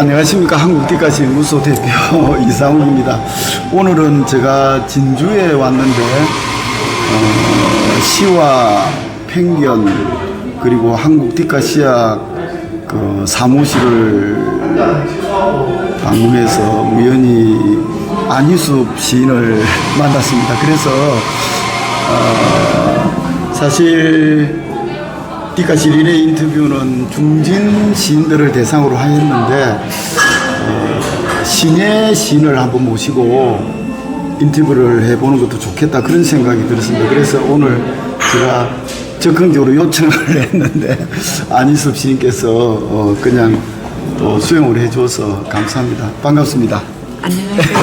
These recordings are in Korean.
안녕하십니까. 한국띠까시 무소 대표 이상욱입니다. 오늘은 제가 진주에 왔는데 시와 편견 그리고 한국띠까시약 그 사무실을 방문해서 우연히 안희숙 시인을 만났습니다. 그래서 사실 띠까시 리레이 인터뷰는 중진 시인들을 대상으로 하였는데 신예 시인을 한번 모시고 인터뷰를 해보는 것도 좋겠다 그런 생각이 들었습니다. 그래서 오늘 제가 적극적으로 요청을 했는데 안희숙 시인께서 그냥 또 수용을 해줘서 감사합니다. 반갑습니다. 안녕하세요.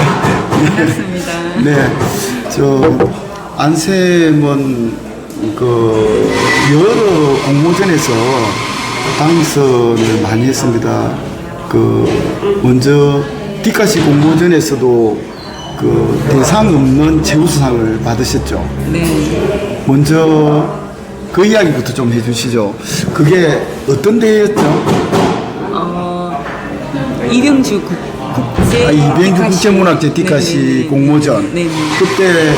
반갑습니다. 네, 저 안샘은 그 여러 공모전에서 당선을 많이 했습니다. 그 먼저 띠까시 공모전에서도 그 대상 없는 최우수상을 받으셨죠. 네. 먼저 그 이야기부터 좀 해주시죠. 그게 어떤 대회였죠? 이병주 국제 이병주 국제문학제 띠까시 네네. 공모전. 네네. 그때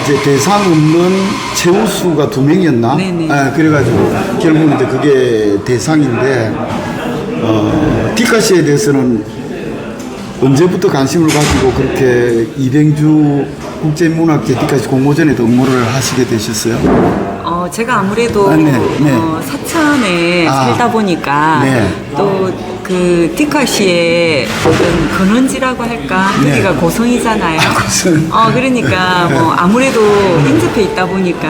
이제 대상 없는 최우수가 2명이었나? 네네. 그래가지고 결국은 이제 그게 대상인데 띠까시에 대해서는 언제부터 관심을 가지고 그렇게 이병주 국제문학제 띠까시 공모전에도 응모를 하시게 되셨어요? 제가 아무래도 네. 사천에 살다 보니까 네. 또 그 띠까시의 어떤 근원지라고 할까 여기가 고성이잖아요. 고성. 그러니까 뭐 아무래도 인접해 있다 보니까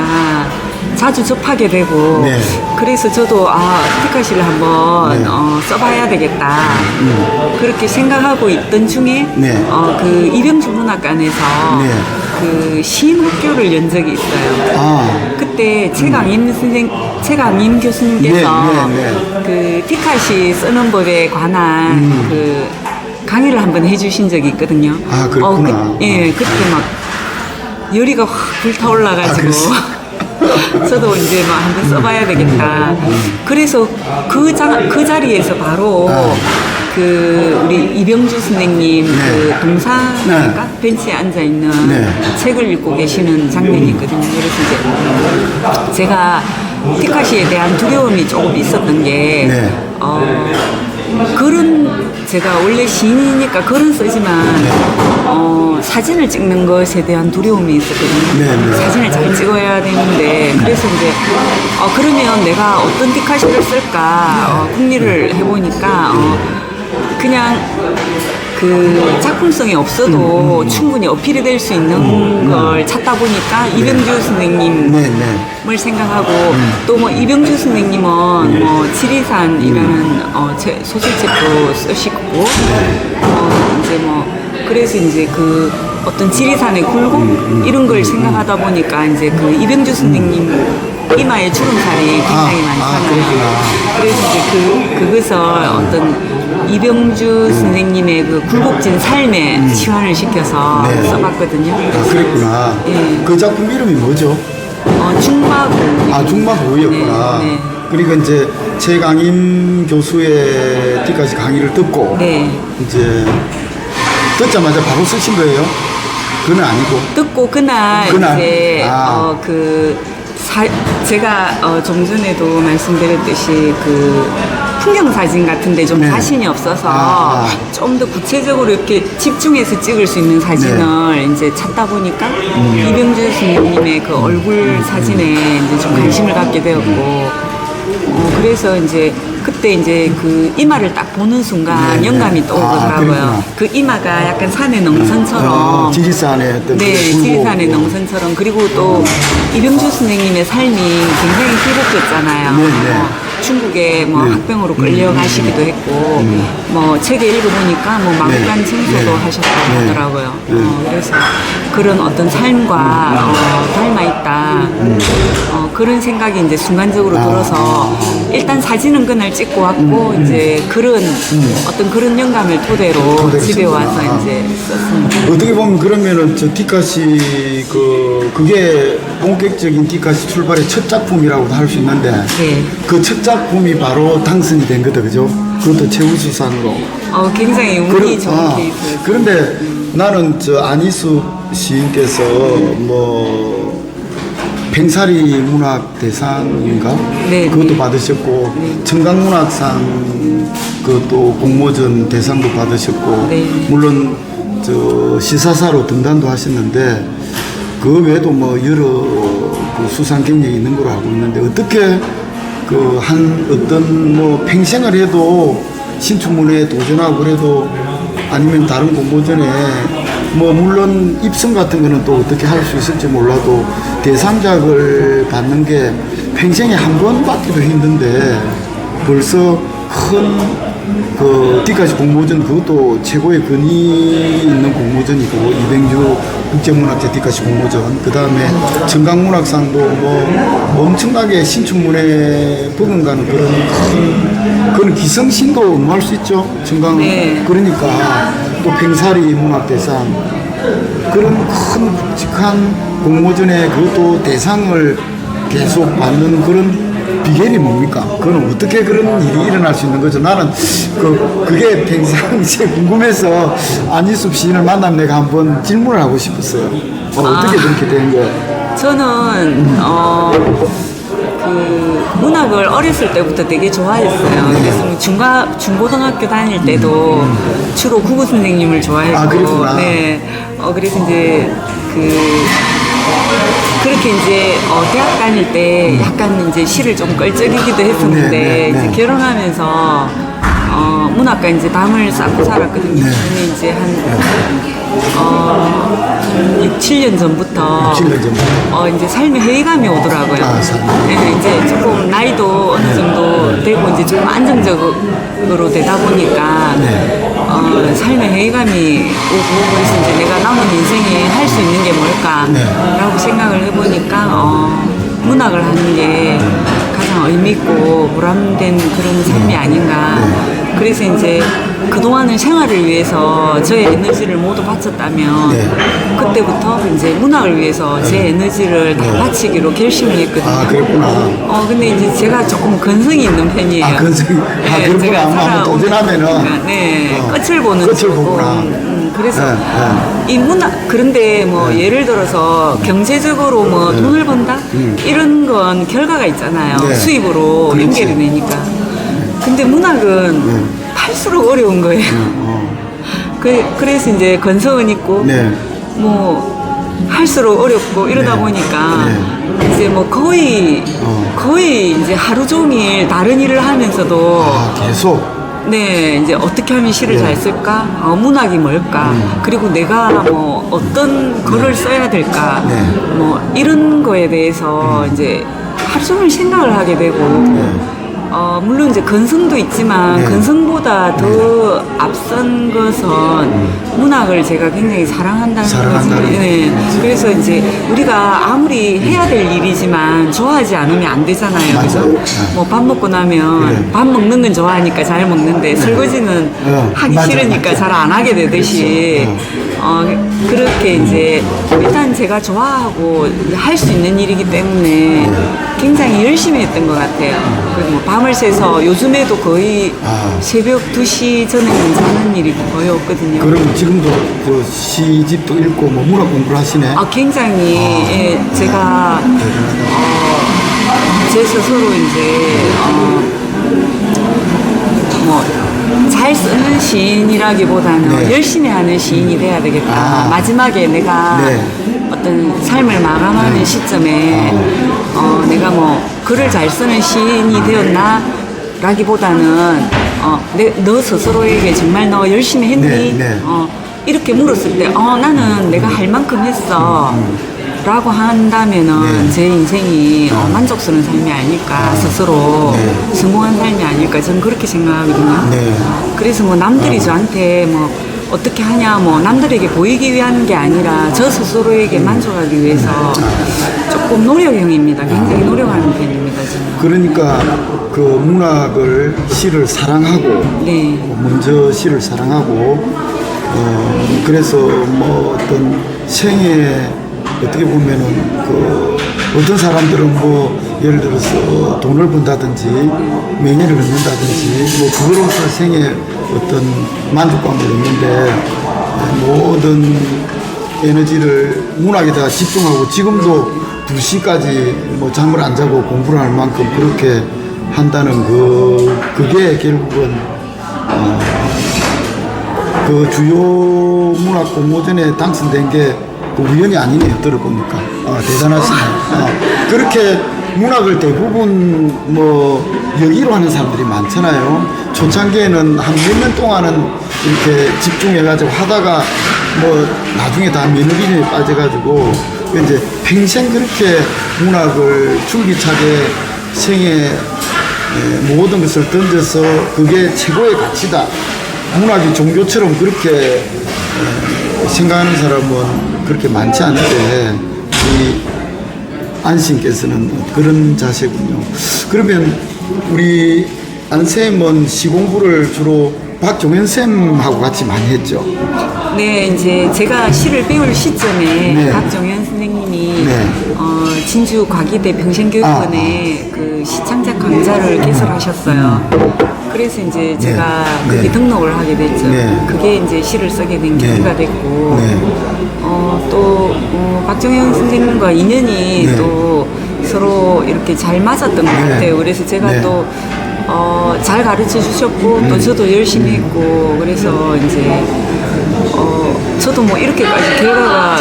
자주 접하게 되고 네. 그래서 저도 띠까시를 한번 네. 써봐야 되겠다 그렇게 생각하고 있던 중에 네. 그 이병주 문학관에서 네. 그 시인 학교를 연 적이 있어요. 그때 최강임 교수님께서 네. 그 띠까시 쓰는 법에 관한 그 강의를 한번 해주신 적이 있거든요. 그렇구나. 그때 막 열의가 확 불타올라가지고 저도 이제 막 한번 써봐야 되겠다. 그래서 그 자리에서 바로 그 우리 이병주 선생님 그 동상인가 벤치에 앉아 있는 책을 읽고 계시는 장면이 있거든요. 그래서 이제 제가 띠까시에 대한 두려움이 조금 있었던 게 글은 제가 원래 시인이니까 글은 쓰지만 사진을 찍는 것에 대한 두려움이 있었거든요. 사진을 잘 찍어야 되는데 그래서 이제 그러면 내가 어떤 띠까시를 쓸까 궁리를 해보니까 그냥 그 작품성이 없어도 충분히 어필이 될 수 있는 걸 찾다 보니까 이병주 선생님을 생각하고 또 뭐 이병주 선생님은 뭐 지리산이라는 소설책도 쓰시고 이제 뭐 그래서 이제 그 어떤 지리산의 굴곡 이런 걸 생각하다 보니까 이제 그 이병주 선생님 이마에 주름살이 굉장히 많잖아요. 그래서 이제 그것을 어떤 이병주 선생님의 그 굴곡진 삶에 치환을 시켜서 써봤거든요. 그랬구나. 그 작품 이름이 뭐죠? 중마고. 중마고였구나. 네. 그러니까 이제 최강임 교수의 띠까시 강의를 듣고 이제 듣자마자 바로 쓰신 거예요? 그건 아니고. 듣고 그날 이제 제가 좀 전에도 말씀드렸듯이 그 풍경 사진 같은데 좀 자신이 없어서 좀 더 구체적으로 이렇게 집중해서 찍을 수 있는 사진을 이제 찾다 보니까 이병주 선생님의 그 얼굴 사진에 이제 좀 관심을 갖게 되었고 그래서 이제 그때 이제 그 이마를 딱 보는 순간 영감이 떠오르더라고요. 그 이마가 약간 산의 능선처럼 지리산의 어떤 지리산의 능선처럼 그리고 또 이병주 선생님의 삶이 굉장히 희곡했잖아요. 중국에 뭐 학병으로 끌려가시기도 했고 뭐 책에 읽어보니까 뭐 마구간 청소도 하셨다고 하더라고요. 그래서 그런 어떤 삶과 닮아있다 그런 생각이 이제 순간적으로 들어서 일단 사진은 그날 찍고 왔고 이제 글은 어떤 그런 영감을 토대로 집에 와서 이제 썼습니다. 어떻게 보면 그러면은 저 띠까시 그게 본격적인 띠까시 출발의 첫 작품이라고도 할 수 있는데 그 첫 작품이 바로 당선이 된 거다, 그죠? 그것도 최우수상으로. 굉장히 운이 좋은 케이스. 그런데 나는 안희숙 시인께서 뭐 팽사리 문학 대상인가? 네, 그것도 네. 받으셨고, 청강문학상 그것도 공모전 대상도 받으셨고, 네. 물론 시사사로 등단도 하셨는데, 그 외에도 뭐 여러 그 수상 경력이 있는 걸로 알고 있는데, 어떻게 어떤 뭐 평생을 해도 신춘문예에 도전하고 그래도 아니면 다른 공모전에 뭐 물론 입성 같은 거는 또 어떻게 할 수 있을지 몰라도 대상작을 받는 게 평생에 한 번 받기도 힘든데 벌써 큰 뒤까지 공모전 그것도 최고의 근위 있는 공모전이고 이병주 국제문학제 뒤까지 공모전 그 다음에 청강문학상도 뭐 엄청나게 신춘문예 버금가는 그런 기성신도 음모할 수 있죠. 청강 네. 그러니까 또 팽사리 문학대상 그런 큰 굵직한 공모전에 그것도 대상을 계속 받는 그런 비결이 뭡니까? 그건 어떻게 그런 일이 일어날 수 있는 거죠? 나는 그게 평상시에 궁금해서 안희숙 시인을 만나면 내가 한번 질문을 하고 싶었어요. 어떻게 그렇게 된 거예요? 저는 그 문학을 어렸을 때부터 되게 좋아했어요. 그래서 중고등학교 다닐 때도 주로 국어 선생님을 좋아했고, 아, 그랬구나. 네, 그래서 이제 그렇게 이제 대학 다닐 때 약간 이제 시를 좀 껄쩍이기도 했었는데 네. 이제 결혼하면서 문학과 이제 담을 쌓고 살았거든요. 근데 이제 한 6, 7년 전부터 6, 7년 전부터. 이제 삶에 회의감이 오더라고요. 네, 이제 조금 나이도 어느 정도 되고 이제 좀 안정적으로 되다 보니까 삶에 회의감이 오고 그래서 이제 내가 남은 인생에 할 수 있는 게 뭘까라고 생각을 해보니까 문학을 하는 게 가장 의미있고 보람된 그런 삶이 아닌가. 그래서 이제 그동안은 생활을 위해서 저의 에너지를 모두 바쳤다면 그때부터 이제 문학을 위해서 제 에너지를 다 바치기로 결심을 했거든요. 아, 그랬구나. 근데 이제 제가 조금 근성이 있는 편이에요. 아, 근성이. 아, 네, 그렇구나. 제가 한번 도전하면은. 네, 끝을 보는 끝을 쪽이고, 보구나. 그래서 이 문학 그런데 뭐 예를 들어서 경제적으로 뭐 돈을 번다 이런 건 결과가 있잖아요. 네. 수입으로 그렇지. 연결이 되니까. 근데 문학은 팔수록 어려운 거예요. 그래서 이제 건성은 있고 뭐 할수록 어렵고 이러다 보니까 이제 뭐 거의 이제 하루 종일 다른 일을 하면서도 계속. 네, 이제 어떻게 하면 시를 잘 쓸까? 문학이 뭘까? 그리고 내가 뭐 어떤 글을 써야 될까? 뭐 이런 거에 대해서 이제 하루 종일 생각을 하게 되고, 물론 이제 건성도 있지만 건성보다 더 앞선 것은 문학을 제가 굉장히 사랑한다는 거죠. 네. 그래서 이제 우리가 아무리 해야 될 일이지만 좋아하지 않으면 안 되잖아요. 그래서 뭐 밥 먹고 나면 밥 먹는 건 좋아하니까 잘 먹는데 설거지는 하기 싫으니까 잘 안 하게 되듯이 그렇게 이제 일단 제가 좋아하고 할 수 있는 일이기 때문에 굉장히 열심히 했던 것 같아요. 그리고 뭐 밤을 새서 요즘에도 거의 새벽 2시 전에는 자는 일이 거의 없거든요. 그럼 지금도 그 시집도 읽고 뭐 문학 공부를 하시네? 굉장히 예, 제가 제 스스로 이제 뭐 잘 쓰는 시인이라기보다는 열심히 하는 시인이 돼야 되겠다. 마지막에 내가 어떤 삶을 마감하는 시점에 내가 뭐 글을 잘 쓰는 시인이 되었나? 라기보다는 너 스스로에게 정말 너 열심히 했니? 이렇게 물었을 때 나는 내가 할 만큼 했어. 라고 한다면은 제 인생이 만족스러운 삶이 아닐까 스스로 성공한 삶이 아닐까 저는 그렇게 생각하거든요. 그래서 뭐 남들이 저한테 뭐 어떻게 하냐 뭐 남들에게 보이기 위한 게 아니라 저 스스로에게 만족하기 위해서 조금 노력형입니다. 굉장히 노력하는 편입니다. 저는. 그러니까 그 문학을 시를 사랑하고 먼저 시를 사랑하고 그래서 뭐 어떤 생애 어떻게 보면은 어떤 사람들은 뭐 예를 들어서 돈을 번다든지 명예를 얻는다든지 뭐 그거로서 생애 어떤 만족감을 얻는데 모든 에너지를 문학에다가 집중하고 지금도 2시까지 뭐 잠을 안 자고 공부를 할 만큼 그렇게 한다는 그게 결국은 그 주요 문학 공모전에 당선된 게 그 우연이 아니네요. 들을 겁니까? 대단하시네. 그렇게 문학을 대부분 뭐 여기로 하는 사람들이 많잖아요. 초창기에는 한 몇 년 동안은 이렇게 집중해가지고 하다가 뭐 나중에 다 면허비전에 빠져가지고 이제 평생 그렇게 문학을 줄기차게 생애 모든 것을 던져서 그게 최고의 가치다. 문학이 종교처럼 그렇게 생각하는 사람은 그렇게 많지 않은데 이 안씨께서는 그런 자세군요. 그러면 우리 안쌤은 시공부를 주로 박종현 쌤하고 같이 많이 했죠. 네, 이제 제가 시를 배울 시점에 네. 박정현 선생님이 네. 진주 과기대 평생교육원에 그 시창작 강좌를 개설하셨어요. 그래서 이제 제가 네. 거기 등록을 하게 됐죠. 네. 그게 이제 시를 쓰게 된 네. 계기가 됐고, 네. 또 박정현 선생님과 인연이 네. 또 서로 이렇게 잘 맞았던 것 네. 같아요. 그래서 제가 네. 또 잘 가르쳐 주셨고 또 저도 열심히 했고 그래서 이제 저도 뭐 이렇게까지 결과가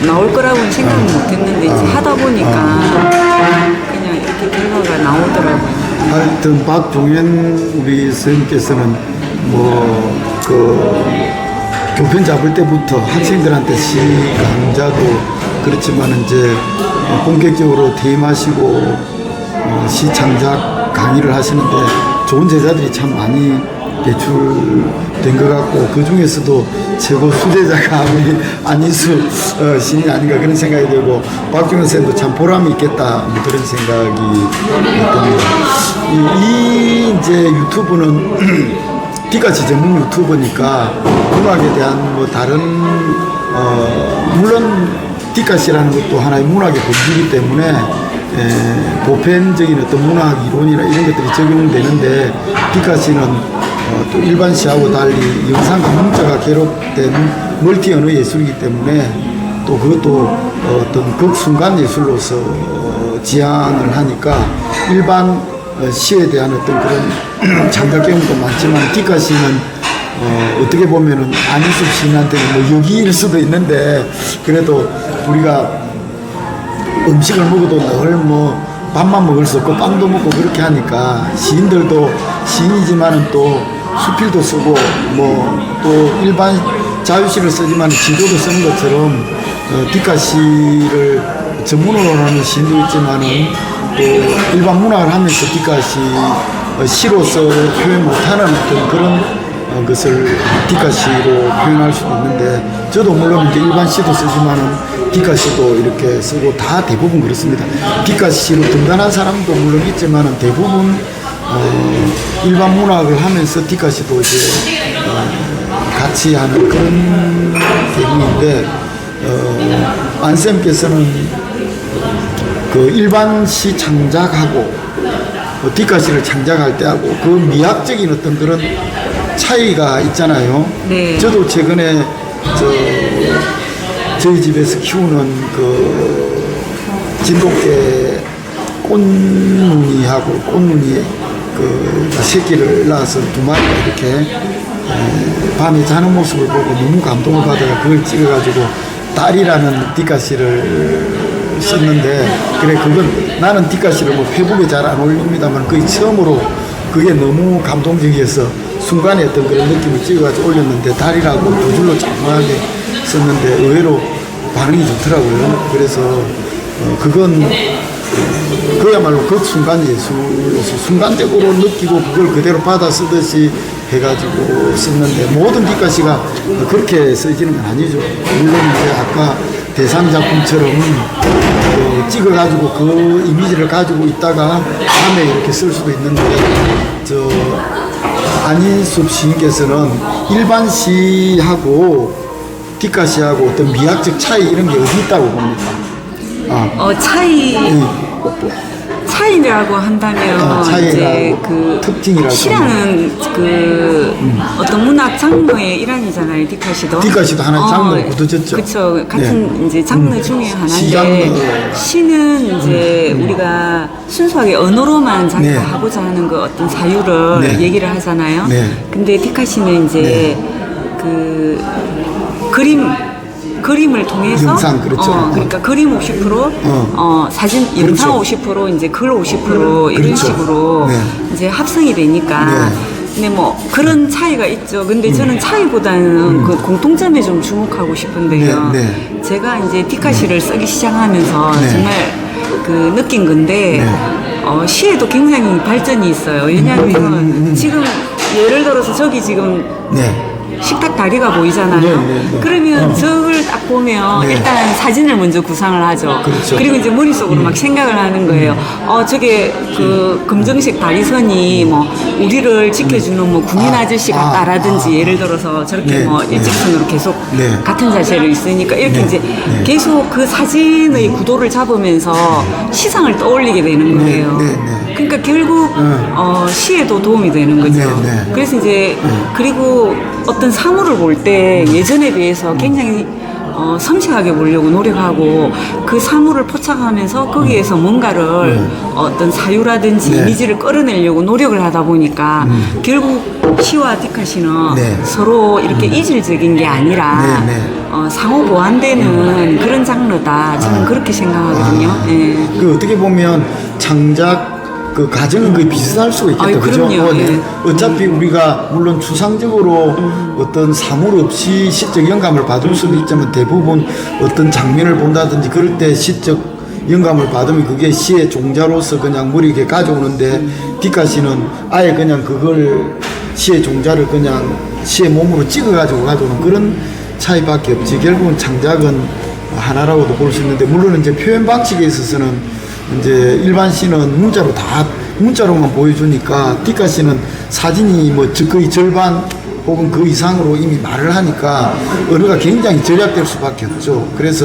나올 거라고는 생각은 못했는데 이제 하다 보니까 그냥 이렇게 결과가 나오더라고요. 하여튼 박종현 우리 선생님께서는 뭐 그 교편 잡을 때부터 학생들한테 시 강좌도 그렇지만 이제 본격적으로 퇴임하시고 시 창작 강의를 하시는데 좋은 제자들이 참 많이 배출된 것 같고 그 중에서도 최고 수제자가 우리 안희수 시인이 아닌가 그런 생각이 들고 박종현 쌤도 참 보람이 있겠다 뭐 그런 생각이 듭니다. 이 이제 유튜브는 디카시 전문 유튜버니까 문학에 대한 뭐 다른 물론 디카시라는 것도 하나의 문학의 본질이기 때문에 보편적인 어떤 문학 이론이나 이런 것들이 적용되는데 디카시는 또 일반 시하고 달리 영상 감흥자가 결합된 멀티 언어 예술이기 때문에 또 그것도 어떤 극순간 예술로서 지향을 하니까 일반 시에 대한 어떤 그런 창작 경험도 많지만 디카시는 어떻게 보면은 안희숙 시인한테는 뭐 여기일 수도 있는데 그래도 우리가 음식을 먹어도 늘 뭐 밥만 먹을 수 없고 빵도 먹고 그렇게 하니까 시인들도 시인이지만은 또 수필도 쓰고 뭐 또 일반 자유시를 쓰지만 지도도 쓰는 것처럼 디카시를 전문으로 하는 시인도 있지만은 또 일반 문학을 하면서 디카시 시로서 표현 못하는 어떤 그런 것을 디카시로 표현할 수도 있는데 저도 물론 이제 일반 시도 쓰지만은 디카시도 이렇게 쓰고 다 대부분 그렇습니다. 디카시로 등단한 사람도 물론 있지만은 대부분 일반 문학을 하면서 디카시도 이제 같이 하는 그런 대목인데 안쌤께서는 그 일반 시 창작하고 디카시를 창작할 때 하고 그 미학적인 어떤 그런 차이가 있잖아요. 네. 저도 최근에 저희 집에서 키우는 그 진돗개 꽃무늬하고 꽃무늬 그 새끼를 낳아서 2마리가 이렇게 밤에 자는 모습을 보고 너무 감동을 받아서 그걸 찍어가지고 딸이라는 디카시를 썼는데 그래 그건 나는 디카시를 뭐 페북에 잘 안 올립니다만 거의 처음으로 그게 너무 감동적이어서 순간에 어떤 그런 느낌을 찍어가지고 올렸는데 달이라고 2줄로 장황하게 썼는데 의외로 반응이 좋더라고요. 그래서 그건 그야말로 그 순간 예술로서 순간적으로 느끼고 그걸 그대로 받아 쓰듯이 해가지고 썼는데 모든 디카시가 그렇게 쓰지는 건 아니죠. 물론 이제 아까 대상 작품처럼 찍어가지고 그 이미지를 가지고 있다가 다음에 이렇게 쓸 수도 있는데 안희숙 시인께서는 일반 시하고 디카시하고 어떤 미학적 차이 이런 게 어디 있다고 봅니까? 차이 차이라고 한다면 차이라고 이제 그 특징이라고 시라는 그 어떤 문학 장르의 일환이잖아요. 디카시도. 디카시도 하나의 장르로 굳어졌죠. 그렇죠. 같은 이제 장르 중에 시 하나인데 장르. 시는 이제 우리가 순수하게 언어로만 자기가 하고자 하는 그 어떤 자유를 얘기를 하잖아요. 근데 디카시는 이제 그 그림을 통해서 영상, 그렇죠. 그러니까 그림 50%, 사진 영상 그렇죠. 50%, 이제 글 50% 이런 그렇죠. 식으로 이제 합성이 되니까. 근데 뭐 그런 차이가 있죠. 근데 저는 차이보다는 그 공통점에 좀 주목하고 싶은데요. 제가 이제 디카시를 쓰기 시작하면서 정말 그 느낀 건데 시에도 굉장히 발전이 있어요. 왜냐하면 지금 예를 들어서 저기 지금 식탁 다리가 보이잖아요. 그러면 저걸 딱 보면 일단 사진을 먼저 구상을 하죠. 그렇죠. 그리고 이제 머릿속으로 막 생각을 하는 거예요. 저게 그 검정색 다리선이 뭐 우리를 지켜주는 뭐 군인 아저씨 같다라든지 예를 들어서 저렇게 뭐 일직선으로 계속 같은 자세로 있으니까 이렇게 이제 계속 그 사진의 구도를 잡으면서 시상을 떠올리게 되는 거예요. 그러니까 결국 시에도 도움이 되는 거죠. 그래서 이제 그리고 어떤 사물을 볼 때 예전에 비해서 굉장히 섬세하게 보려고 노력하고 그 사물을 포착하면서 거기에서 뭔가를 어떤 사유라든지 이미지를 끌어내려고 노력을 하다 보니까 결국 시와 디카시는 서로 이렇게 이질적인 게 아니라 상호 보완되는 그런 장르다. 저는 그렇게 생각하거든요. 그 어떻게 보면 창작 그 과정은 거의 비슷할 수가 있겠다. 그죠? 어차피 우리가 물론 추상적으로 어떤 사물 없이 시적 영감을 받을 수도 있지만 대부분 어떤 장면을 본다든지 그럴 때 시적 영감을 받으면 그게 시의 종자로서 그냥 머리에 가져오는데 디카시는 아예 그냥 그걸 시의 종자를 그냥 시의 몸으로 찍어가지고 가져오는 그런 차이밖에 없지. 결국은 창작은 하나라고도 볼 수 있는데 물론 이제 표현 방식에 있어서는 이제 일반 시는 문자로만 보여주니까 디카시는 사진이 뭐 거의 절반 혹은 그 이상으로 이미 말을 하니까 언어가 굉장히 절약될 수밖에 없죠. 그래서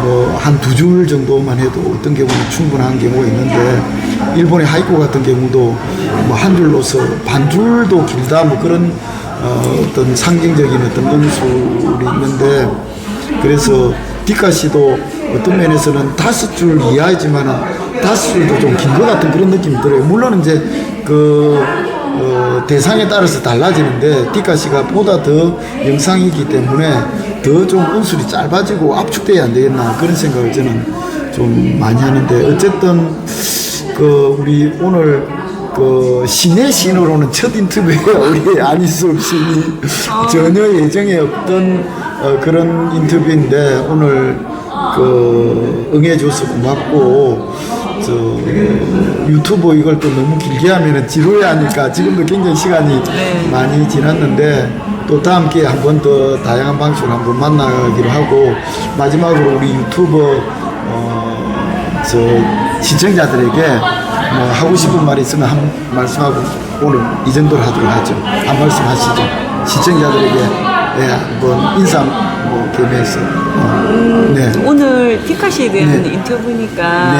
뭐 한 2줄 정도만 해도 어떤 경우는 충분한 경우가 있는데 일본의 하이쿠 같은 경우도 뭐 한 줄로서 반 줄도 길다 뭐 그런 어떤 상징적인 어떤 논술이 있는데 그래서 디카시도 어떤 면에서는 5줄 이하이지만은 5줄도 좀 긴 것 같은 그런 느낌이 들어요. 물론 이제 대상에 따라서 달라지는데 디카시가 보다 더 영상이기 때문에 더 좀 운술이 짧아지고 압축돼야 안 되겠나 그런 생각을 저는 좀 많이 하는데 어쨌든 우리 오늘 시내 신으로는 첫 인터뷰예요. 우리 안희숙 시인이 전혀 예정에 없던 그런 인터뷰인데 오늘 응해줘서 고맙고 유튜브 이걸 또 너무 길게 하면은 지루해 하니까 지금도 굉장히 시간이 많이 지났는데 또 다음 기회에 한 번 더 다양한 방식으로 한번 만나기로 하고 마지막으로 우리 유튜버 시청자들에게 뭐 하고 싶은 말이 있으면 한 말씀하고 오늘 이 정도로 하도록 하죠. 한 말씀 하시죠. 시청자들에게 한번 인사 뭐 겸해서 오늘 디카시에 대한 인터뷰니까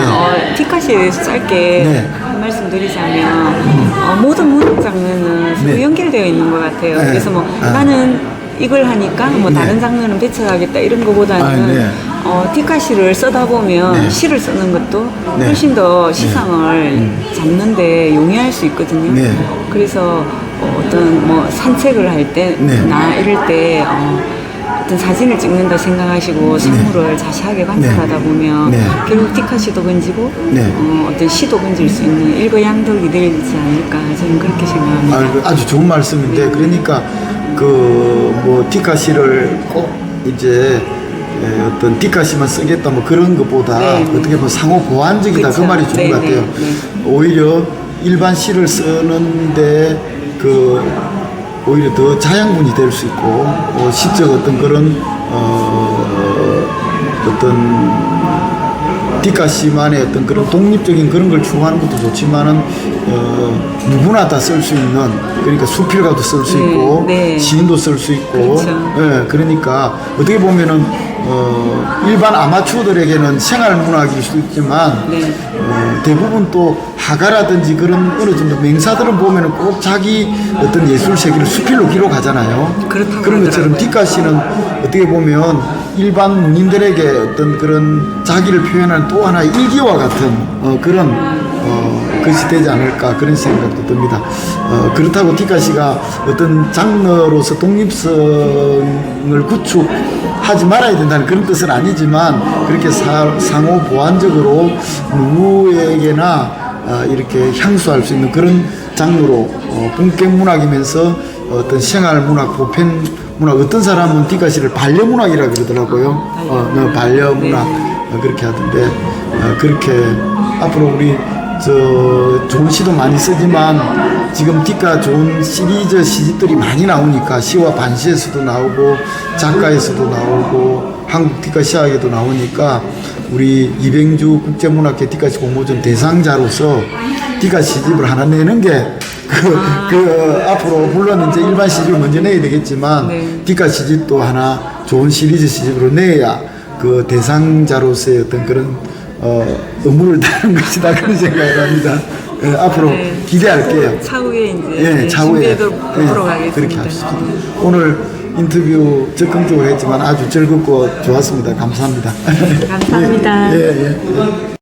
디카시에 대해서 짧게 한 말씀 드리자면 모든 문학 장르는 서로 연결되어 있는 것 같아요. 그래서 뭐 나는 이걸 하니까 뭐 다른 장르는 배척하겠다 이런 거보다는 디카시를 쓰다 보면 시를 쓰는 것도 훨씬 더 시상을 잡는데 용이할 수 있거든요. 그래서 어떤 뭐 산책을 할 때나 이럴 때 어떤 사진을 찍는다 생각하시고 사물을 자세하게 관찰하다 보면 결국 디카시도 건지고 어떤 시도 건질 수 있는 일거양득이 되지 않을까 저는 그렇게 생각합니다. 아주 좋은 말씀인데 그러니까 뭐 디카시를 꼭 이제 어떤 디카시만 쓰겠다 뭐 그런 것보다 어떻게 보면 상호 보완적이다 그 말이 좋은 것 같아요. 오히려 일반 시를 쓰는데 오히려 더 자양분이 될 수 있고 시적 어떤 그런 어떤 디카시만의 어떤 그런 독립적인 그런 걸 추구하는 것도 좋지만은 누구나 다 쓸 수 있는 그러니까 수필가도 쓸 수 있고 시인도 쓸 수 있고 그렇죠. 그러니까 어떻게 보면은 일반 아마추어들에게는 생활 문학일 수도 있지만 네. 대부분 또 화가라든지 그런 어느 정도 맹사들은 보면은 꼭 자기 어떤 예술 세계를 수필로 기록하잖아요. 그렇다고 그런 것처럼 하더라고요. 뒷가 씨는 어떻게 보면 일반 문인들에게 어떤 그런 자기를 표현하는 또 하나의 일기와 같은 그런 것이 되지 않을까 그런 생각도 듭니다. 그렇다고 뒷가 씨가 어떤 장르로서 독립성을 구축하지 말아야 된다는 그런 뜻은 아니지만 그렇게 상호 보완적으로 누구에게나 이렇게 향수할 수 있는 그런 장르로 본격 문학이면서 어떤 생활 문학, 보편 문학, 어떤 사람은 뒷가 씨를 반려 문학이라 그러더라고요. 반려 문학 그렇게 하던데 그렇게 앞으로 우리 좋은 시도 많이 쓰지만 지금 뒷가 좋은 시리즈 시집들이 많이 나오니까 시와 반시에서도 나오고 작가에서도 나오고 한국 뒷가 시학에도 나오니까 우리 이병주 국제문학회 뒷가시 공모전 대상자로서 뒷가 시집을 하나 내는 게 앞으로 물론 이제 일반 시집을 먼저 내야 되겠지만 네. 뒷가 시집도 하나 좋은 시리즈 시집으로 내야 그 대상자로서의 어떤 그런 의무를 다하는 것이다 그런 생각을 합니다. 앞으로 네. 기대할게요. 차후에 이제 차후에 준비해보도록 하겠습니다. 그렇게 합시다. 오늘 인터뷰 적극적으로 했지만 아주 즐겁고 좋았습니다. 감사합니다. 감사합니다. 예.